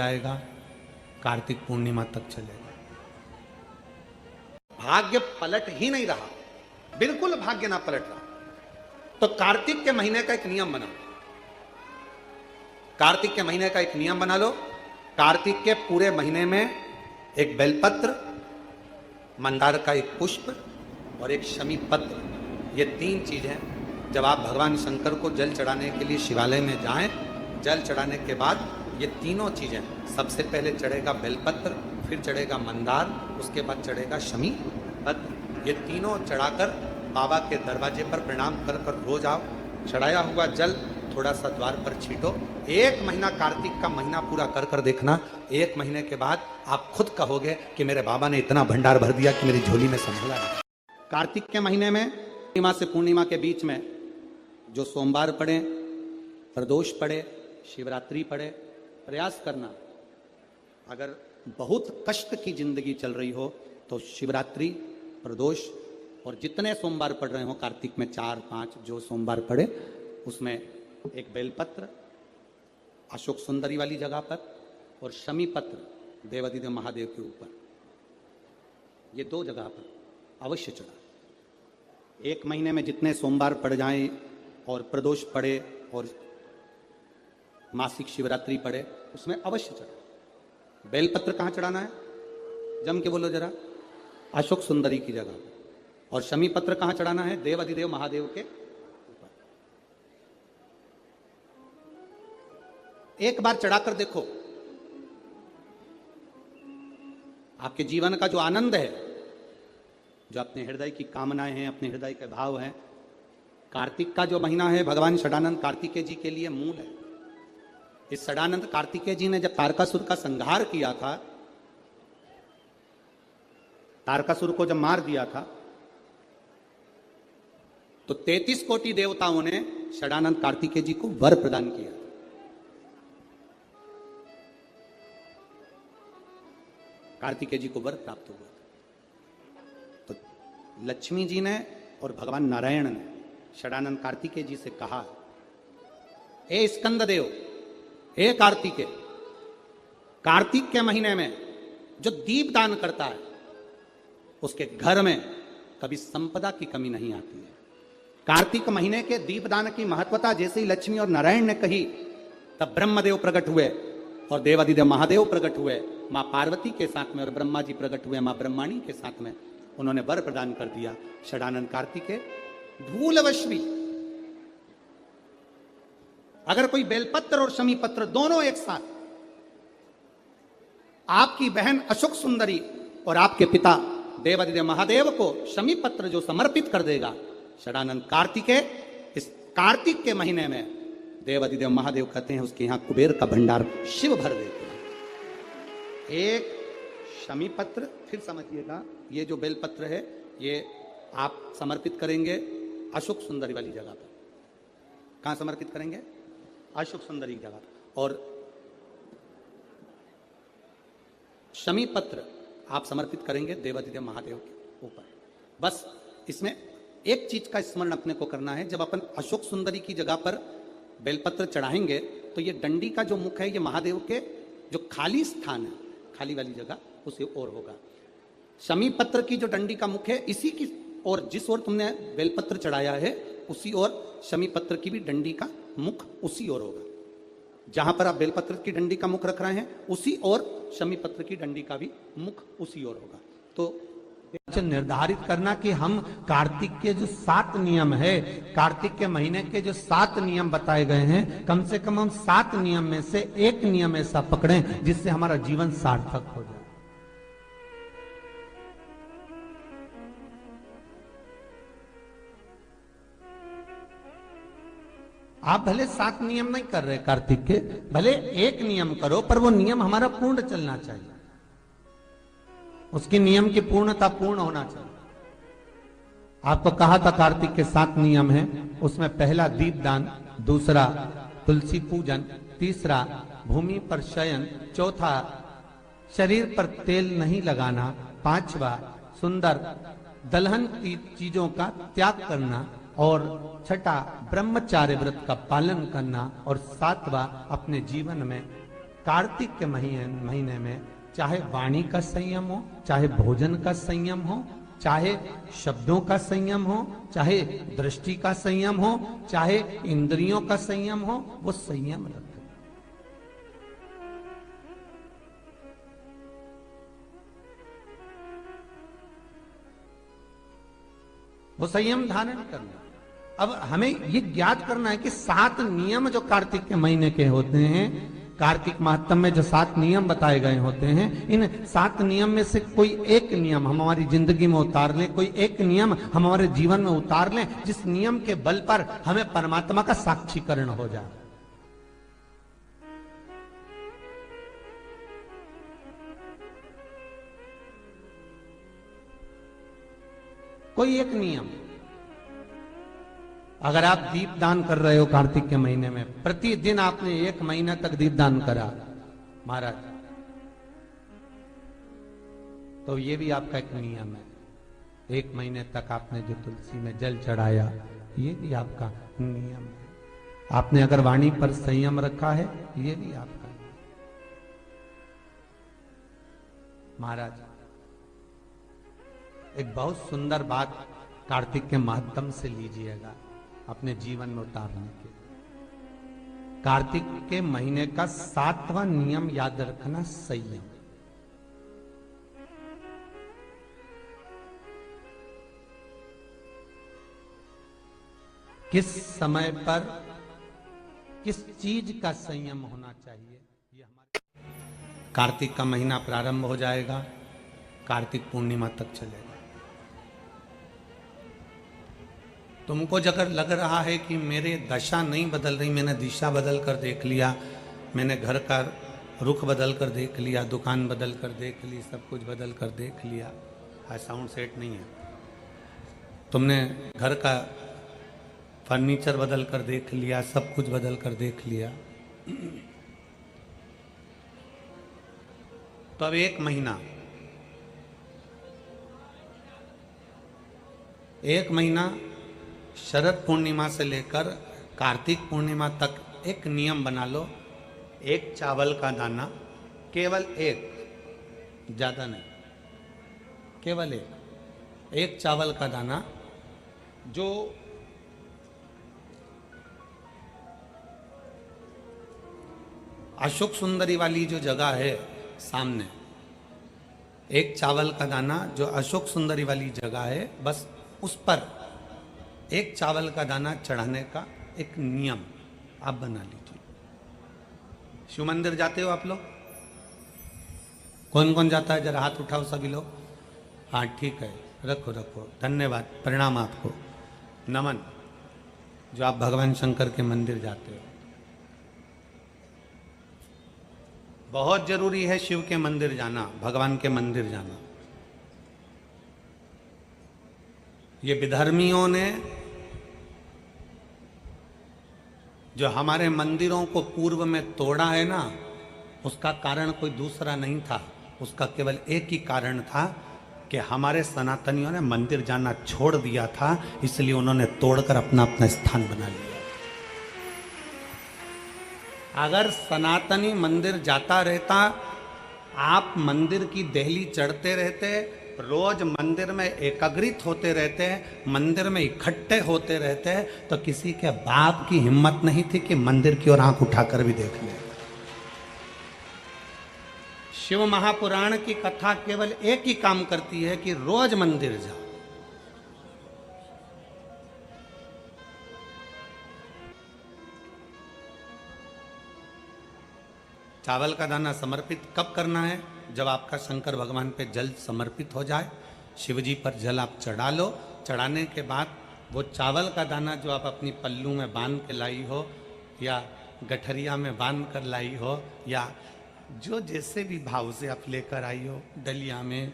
जाएगा, कार्तिक पूर्णिमा तक चलेगा। भाग्य पलट ही नहीं रहा, बिल्कुल भाग्य ना पलट रहा। तो कार्तिक के महीने का एक नियम बना, कार्तिक के महीने का एक नियम बना लो। कार्तिक के पूरे महीने में एक बेलपत्र, मंदार का एक पुष्प और एक शमी पत्र, ये 3 चीजें जब आप भगवान शंकर को जल चढ़ाने के लिए शिवालय में जाएं, जल चढ़ाने के बाद ये तीनों चीजें, सबसे पहले चढ़ेगा बेलपत्र, फिर चढ़ेगा मंदार, उसके बाद चढ़ेगा शमी पत्र। ये तीनों चढ़ाकर बाबा के दरवाजे पर प्रणाम कर कर रोज आओ। चढ़ाया हुआ जल थोड़ा सा द्वार पर छीटो। 1 महीना कार्तिक का महीना पूरा कर कर देखना। 1 महीने के बाद आप खुद कहोगे कि मेरे बाबा ने इतना भंडार भर दिया कि मेरी झोली में संभला नहीं। कार्तिक के महीने में पूर्णिमा से पूर्णिमा के बीच में जो सोमवार पड़े, प्रदोष पड़े, शिवरात्रि पड़े, प्रयास करना। अगर बहुत कष्ट की जिंदगी चल रही हो तो शिवरात्रि, प्रदोष और जितने सोमवार पड़ रहे हो कार्तिक में 4-5 जो सोमवार पड़े, उसमें एक बेलपत्र अशोक सुंदरी वाली जगह पर और शमी पत्र देवादिदेव महादेव के ऊपर, ये 2 जगह पर अवश्य चढ़ा। 1 महीने में जितने सोमवार पड़ जाएं और प्रदोष पड़े और मासिक शिवरात्रि पड़े, उसमें अवश्य चढ़ा। बेलपत्र कहाँ चढ़ाना है? जम के बोलो जरा। अशोक सुंदरी की जगह। और शमी पत्र कहाँ चढ़ाना है? देवादिदेव महादेव के ऊपर। एक बार चढ़ाकर देखो, आपके जीवन का जो आनंद है, जो अपने हृदय की कामनाएं हैं, अपने हृदय के भाव हैं, कार्तिक का जो महीना है भगवान षडानंद कार्तिकेय जी के लिए मूल है। इस षडानंद कार्तिकेय जी ने जब तारकासुर का संहार किया था, तारकासुर को जब मार दिया था, तो 33 कोटि देवताओं ने षडानंद कार्तिकेय जी को वर प्रदान किया। कार्तिकेय जी को वर प्राप्त हुआ। तो लक्ष्मी जी ने और भगवान नारायण ने षडानंद कार्तिकेय जी से कहा, हे स्कंद देव, हे कार्तिकेय, कार्तिक के महीने में जो दीप दान करता है उसके घर में कभी संपदा की कमी नहीं आती है। कार्तिक महीने के दीपदान की महत्वता जैसे ही लक्ष्मी और नारायण ने कही, तब ब्रह्मदेव प्रकट हुए और देवादिदेव महादेव प्रकट हुए, मां पार्वती के साथ में, और ब्रह्मा जी प्रकट हुए मां ब्रह्माणी के साथ में। उन्होंने वर प्रदान कर दिया। षडानंद कार्तिकेय भूलवश भी अगर कोई बेलपत्र और शमी पत्र दोनों एक साथ आपकी बहन अशोक सुंदरी और आपके पिता देवादिदेव महादेव को शमी पत्र जो समर्पित कर देगा, षडानंद कार्तिकेय इस कार्तिक के महीने में देवादिदेव महादेव कहते हैं उसके यहां कुबेर का भंडार शिव भर देते हैं। एक शमी पत्र, फिर समझिएगा, ये जो बेलपत्र है ये आप समर्पित करेंगे अशोक सुंदरी वाली जगह पर। कहां समर्पित करेंगे? अशोक सुंदरी की जगह पर। और शमी पत्र आप समर्पित करेंगे देवादिदेव महादेव के ऊपर। बस इसमें एक चीज का स्मरण अपने को करना है, जब अपन अशोक सुंदरी की जगह पर बेलपत्र चढ़ाएंगे तो ये डंडी का जो मुख है ये महादेव के जो खाली स्थान है, खाली वाली जगह, उसी ओर होगा। शमी पत्र की जो डंडी का मुख है इसी की ओर, जिस ओर तुमने बेलपत्र चढ़ाया है उसी ओर शमी पत्र की भी डंडी का मुख उसी ओर होगा। जहां पर आप बेलपत्र की डंडी का मुख रख रहे हैं उसी ओर शमी पत्र की डंडी का भी मुख उसी ओर होगा। तो निर्धारित करना कि हम कार्तिक के जो 7 नियम है, कार्तिक के महीने के जो 7 नियम बताए गए हैं, कम से कम हम 7 नियम में से एक नियम ऐसा पकड़ें जिससे हमारा जीवन सार्थक हो जाए। आप भले 7 नियम नहीं कर रहे कार्तिक के, भले एक नियम करो, पर वो नियम हमारा पूर्ण चलना चाहिए, उसके नियम की पूर्णता पूर्ण होना चाहिए। आपको कहा था कार्तिक के 7 नियम हैं, उसमें पहला दीपदान, दूसरा तुलसी पूजन, तीसरा भूमि पर शयन, चौथा शरीर पर तेल नहीं लगाना, 5वां सुंदर दलहन की चीजों का त्याग करना, और 6ठा ब्रह्मचार्य व्रत का पालन करना, और 7वां अपने जीवन में कार्तिक के महीने में चाहे वाणी का संयम हो, चाहे भोजन का संयम हो, चाहे शब्दों का संयम हो, चाहे दृष्टि का संयम हो, चाहे इंद्रियों का संयम हो, वो संयम रखें। वो संयम धारण करना। अब हमें ये ज्ञात करना है कि 7 नियम जो कार्तिक के महीने के होते हैं, कार्तिक माहत्म में जो 7 नियम बताए गए होते हैं, इन 7 नियम में से कोई एक नियम हम हमारी जिंदगी में उतार लें, कोई एक नियम हम हमारे जीवन में उतार लें, जिस नियम के बल पर हमें परमात्मा का साक्षीकरण हो जाए। कोई एक नियम। अगर आप दीप दान कर रहे हो कार्तिक के महीने में, प्रतिदिन आपने 1 महीना तक दीप दान करा महाराज, तो ये भी आपका एक नियम है। 1 महीने तक आपने जो तुलसी में जल चढ़ाया, ये भी आपका नियम है। आपने अगर वाणी पर संयम रखा है, ये भी आपका महाराज। एक बहुत सुंदर बात कार्तिक के माध्यम से लीजिएगा अपने जीवन में उतारने के। कार्तिक के महीने का 7वां नियम याद रखना, संयम। किस समय पर किस चीज का संयम होना चाहिए, ये हमारे कार्तिक का महीना प्रारंभ हो जाएगा, कार्तिक पूर्णिमा तक चलेगा। तुमको अगर लग रहा है कि मेरे दशा नहीं बदल रही, मैंने दिशा बदल कर देख लिया, मैंने घर का रुख बदल कर देख लिया, दुकान बदल कर देख ली, सब कुछ बदल कर देख लिया, आज साउंड सेट नहीं है, तुमने घर का फर्नीचर बदल कर देख लिया, सब कुछ बदल कर देख लिया, तो अब 1 महीना शरद पूर्णिमा से लेकर कार्तिक पूर्णिमा तक एक नियम बना लो। 1 चावल का दाना, केवल 1, ज्यादा नहीं, केवल 1 चावल का दाना, जो अशोक सुंदरी वाली जो जगह है सामने, 1 चावल का दाना जो अशोक सुंदरी वाली जगह है, बस उस पर 1 चावल का दाना चढ़ाने का एक नियम आप बना लीजिए। शिव मंदिर जाते हो आप लोग? कौन कौन जाता है, जरा हाथ उठाओ सभी लोग। हाँ ठीक है, रखो रखो, धन्यवाद, प्रणाम आपको, नमन, जो आप भगवान शंकर के मंदिर जाते हो। बहुत जरूरी है शिव के मंदिर जाना, भगवान के मंदिर जाना। ये विधर्मियों ने जो हमारे मंदिरों को पूर्व में तोड़ा है ना, उसका कारण कोई दूसरा नहीं था, उसका केवल एक ही कारण था कि हमारे सनातनियों ने मंदिर जाना छोड़ दिया था, इसलिए उन्होंने तोड़कर अपना अपना स्थान बना लिया। अगर सनातनी मंदिर जाता रहता, आप मंदिर की देहली चढ़ते रहते, रोज मंदिर में एकाग्रित होते रहते, मंदिर में इकट्ठे होते रहते, तो किसी के बाप की हिम्मत नहीं थी कि मंदिर की ओर आंख उठाकर भी देख ले। शिव महापुराण की कथा केवल एक ही काम करती है कि रोज मंदिर जाओ। चावल का दाना समर्पित कब करना है? जब आपका शंकर भगवान पे जल समर्पित हो जाए, शिव जी पर जल आप चढ़ा लो। चढ़ाने के बाद वो चावल का दाना जो आप अपनी पल्लू में बांध के लाई हो, या गठरिया में बांध कर लाई हो, या जो जैसे भी भाव से आप लेकर आई हो, डलिया में,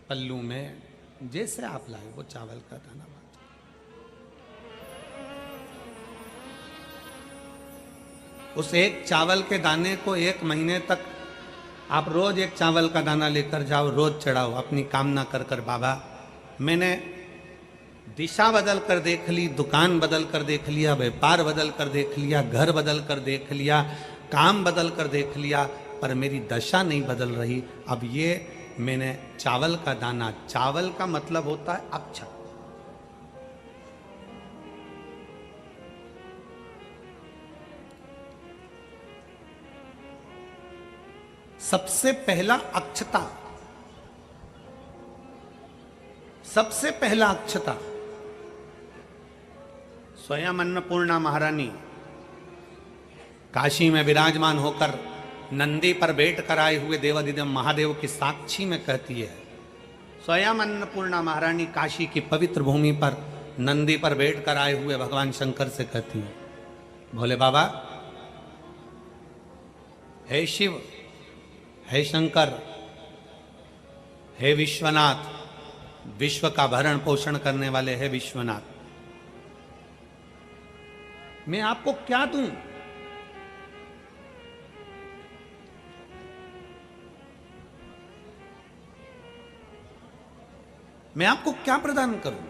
पल्लू में, जैसे आप लाए वो चावल का दाना बांध। उस 1 चावल के दाने को 1 महीने तक आप रोज 1 चावल का दाना लेकर जाओ, रोज चढ़ाओ, अपनी कामना कर कर, बाबा मैंने दिशा बदल कर देख ली, दुकान बदल कर देख लिया, व्यापार बदल कर देख लिया, घर बदल कर देख लिया, काम बदल कर देख लिया, पर मेरी दशा नहीं बदल रही। अब ये मैंने चावल का दाना, चावल का मतलब होता है अक्षत। सबसे पहला अक्षता, सबसे पहला अक्षता स्वयं अन्नपूर्णा महारानी काशी में विराजमान होकर नंदी पर बैठ कर आए हुए देवाधिदेव महादेव की साक्षी में कहती है। स्वयं अन्नपूर्णा महारानी काशी की पवित्र भूमि पर नंदी पर बैठ कर आए हुए भगवान शंकर से कहती है, भोले बाबा, हे शिव, हे शंकर, हे विश्वनाथ, विश्व का भरण पोषण करने वाले हे विश्वनाथ, मैं आपको क्या दूं? मैं आपको क्या प्रदान करूं?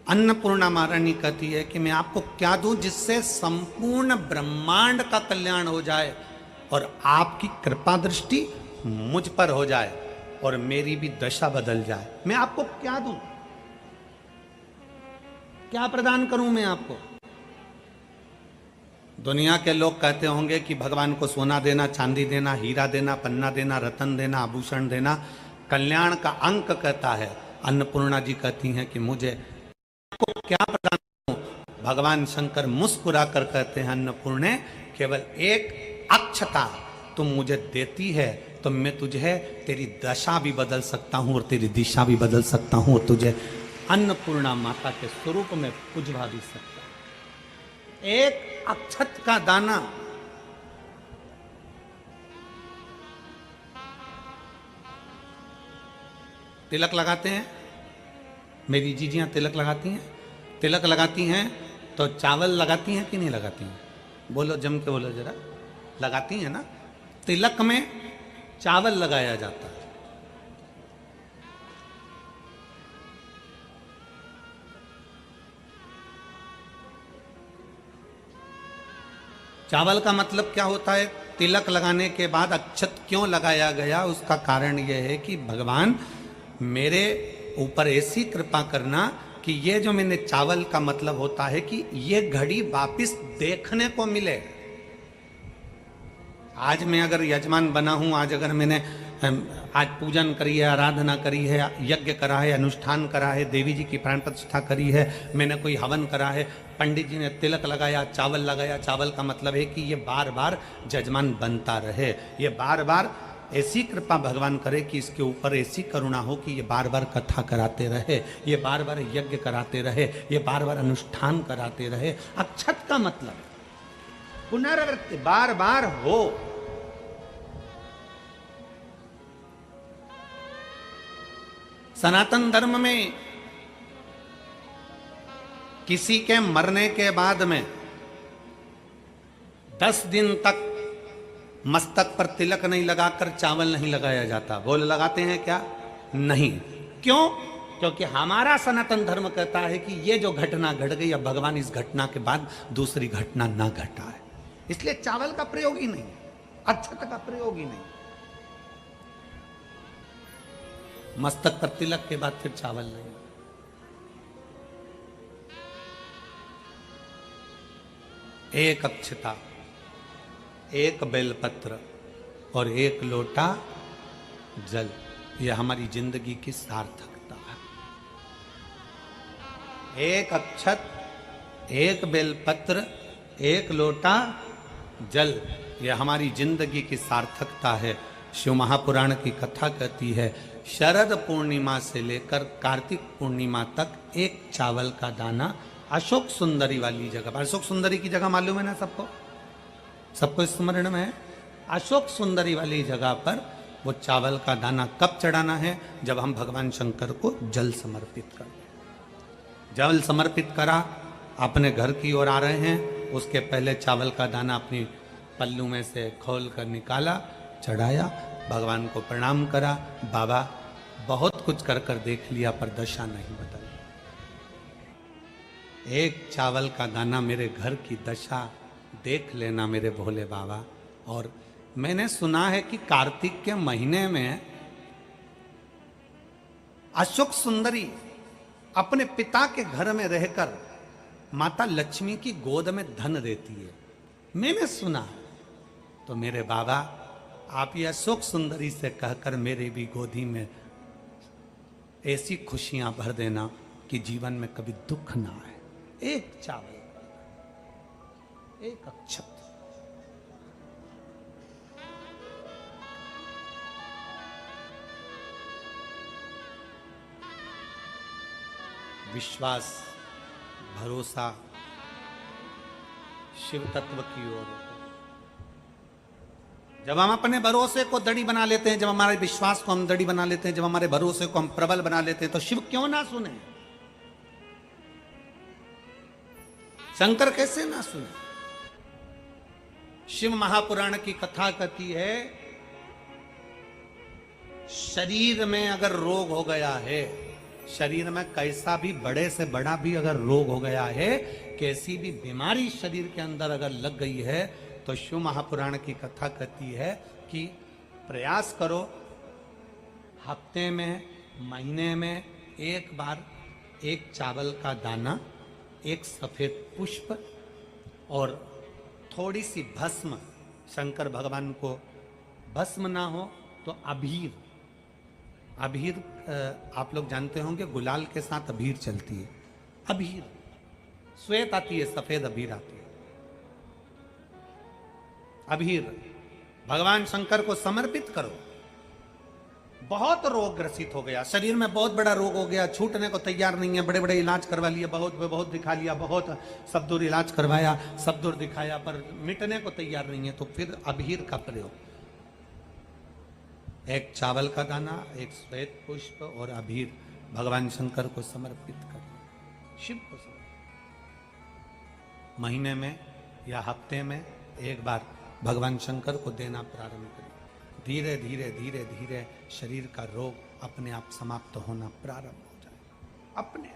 अन्नपूर्णा महारानी कहती है कि मैं आपको क्या दूं जिससे संपूर्ण ब्रह्मांड का कल्याण हो जाए और आपकी कृपा दृष्टि मुझ पर हो जाए और मेरी भी दशा बदल जाए। मैं आपको क्या दूं? क्या प्रदान करूं मैं आपको? दुनिया के लोग कहते होंगे कि भगवान को सोना देना, चांदी देना, हीरा देना, पन्ना देना, रतन देना, आभूषण देना कल्याण का अंक कहता है। अन्नपूर्णा जी कहती हैं कि मुझे आपको क्या प्रदान करूं? भगवान शंकर मुस्कुरा कर कहते हैं, अन्नपूर्णे, केवल एक अक्षता तुम मुझे देती है तो मैं तुझे तेरी दशा भी बदल सकता हूं और तेरी दिशा भी बदल सकता हूं और तुझे अन्नपूर्णा माता के स्वरूप में पुजवा भी सकता हूं। एक अक्षत का दाना, तिलक लगाते हैं, मेरी जीजियां तिलक लगाती हैं, तिलक लगाती हैं तो चावल लगाती हैं कि नहीं लगाती हैं? बोलो, जम के बोलो जरा। लगाती हैं ना? तिलक में चावल लगाया जाता है। चावल का मतलब क्या होता है? तिलक लगाने के बाद अक्षत क्यों लगाया गया? उसका कारण यह है कि भगवान मेरे ऊपर ऐसी कृपा करना कि ये जो मैंने चावल का मतलब होता है कि ये घड़ी वापिस देखने को मिले। आज मैं अगर यजमान बना हूं, आज अगर मैंने आज पूजन करी है, आराधना करी है, यज्ञ करा है, अनुष्ठान करा है, देवी जी की प्राण प्रतिष्ठा करी है, मैंने कोई हवन करा है, पंडित जी ने तिलक लगाया, चावल लगाया। चावल का मतलब है कि ये बार बार जजमान बनता रहे, ये बार बार ऐसी कृपा भगवान करे कि इसके ऊपर ऐसी करुणा हो कि ये बार बार कथा कराते रहे, ये बार बार यज्ञ कराते रहे, ये बार बार अनुष्ठान कराते रहे। अक्षत का मतलब पुनरावृत्ति, बार बार हो। सनातन धर्म में किसी के मरने के बाद में 10 दिन तक मस्तक पर तिलक नहीं लगाकर चावल नहीं लगाया जाता। बोल, लगाते हैं क्या? नहीं। क्यों? क्योंकि हमारा सनातन धर्म कहता है कि ये जो घटना घट गई, अब भगवान इस घटना के बाद दूसरी घटना ना घटाए, इसलिए चावल का प्रयोग ही नहीं, अक्षत का प्रयोग ही नहीं। मस्तक पर तिलक के बाद फिर चावल नहीं। एक अक्षता, एक बेलपत्र और एक लोटा जल, यह हमारी जिंदगी की सार्थकता है। एक अक्षत, एक बेलपत्र, एक लोटा जल, यह हमारी जिंदगी की सार्थकता है। शिव महापुराण की कथा कहती है, शरद पूर्णिमा से लेकर कार्तिक पूर्णिमा तक एक चावल का दाना अशोक सुंदरी वाली जगह, अशोक सुंदरी की जगह मालूम है ना सबको? सबको स्मरण में है? अशोक सुंदरी वाली जगह पर वो चावल का दाना कब चढ़ाना है? जब हम भगवान शंकर को जल समर्पित कर दें। जल समर्पित करा, अपने घर की ओर आ रहे हैं, उसके पहले चावल का दाना अपनी पल्लू में से खोल कर निकाला, चढ़ाया, भगवान को प्रणाम करा। बाबा, बहुत कुछ कर कर देख लिया पर दशा नहीं बदली। एक चावल का दाना मेरे घर की दशा देख लेना मेरे भोले बाबा। और मैंने सुना है कि कार्तिक के महीने में अशोक सुंदरी अपने पिता के घर में रहकर माता लक्ष्मी की गोद में धन देती है, मैंने सुना है। तो मेरे बाबा, आप ये अशोक सुंदरी से कहकर मेरे भी गोदी में ऐसी खुशियां भर देना कि जीवन में कभी दुख ना आए। एक चावल, एक अक्षत, विश्वास, भरोसा शिव तत्व की ओर। जब हम अपने भरोसे को दड़ी बना लेते हैं, जब हमारे विश्वास को हम दड़ी बना लेते हैं, जब हमारे भरोसे को हम प्रबल बना लेते हैं, तो शिव क्यों ना सुने? शंकर कैसे ना सुने? शिव महापुराण की कथा कहती है, शरीर में अगर रोग हो गया है, शरीर में कैसा भी बड़े से बड़ा भी अगर रोग हो गया है, कैसी भी बीमारी शरीर के अंदर अगर लग गई है, तो शिव महापुराण की कथा कहती है कि प्रयास करो, हफ्ते में, महीने में एक बार एक चावल का दाना, एक सफेद पुष्प और थोड़ी सी भस्म, शंकर भगवान को भस्म ना हो तो अबीर, अबीर आप लोग जानते होंगे, गुलाल के साथ अबीर चलती है, अबीर श्वेत आती है, सफेद अबीर आती है, अबीर भगवान शंकर को समर्पित करो। बहुत रोग ग्रसित हो गया, शरीर में बहुत बड़ा रोग हो गया, छूटने को तैयार नहीं है, बड़े बड़े इलाज करवा लिए, बहुत दिखा लिया, बहुत सब दूर इलाज करवाया, सब दूर दिखाया, पर मिटने को तैयार नहीं है, तो फिर अबीर का प्रयोग, एक चावल का दाना, एक श्वेत पुष्प और अबीर भगवान शंकर को समर्पित कर, शिव को समर्पित, महीने में या हफ्ते में एक बार भगवान शंकर को देना प्रारंभ करें। धीरे धीरे धीरे धीरे शरीर का रोग अपने आप समाप्त होना प्रारंभ हो जाए, अपने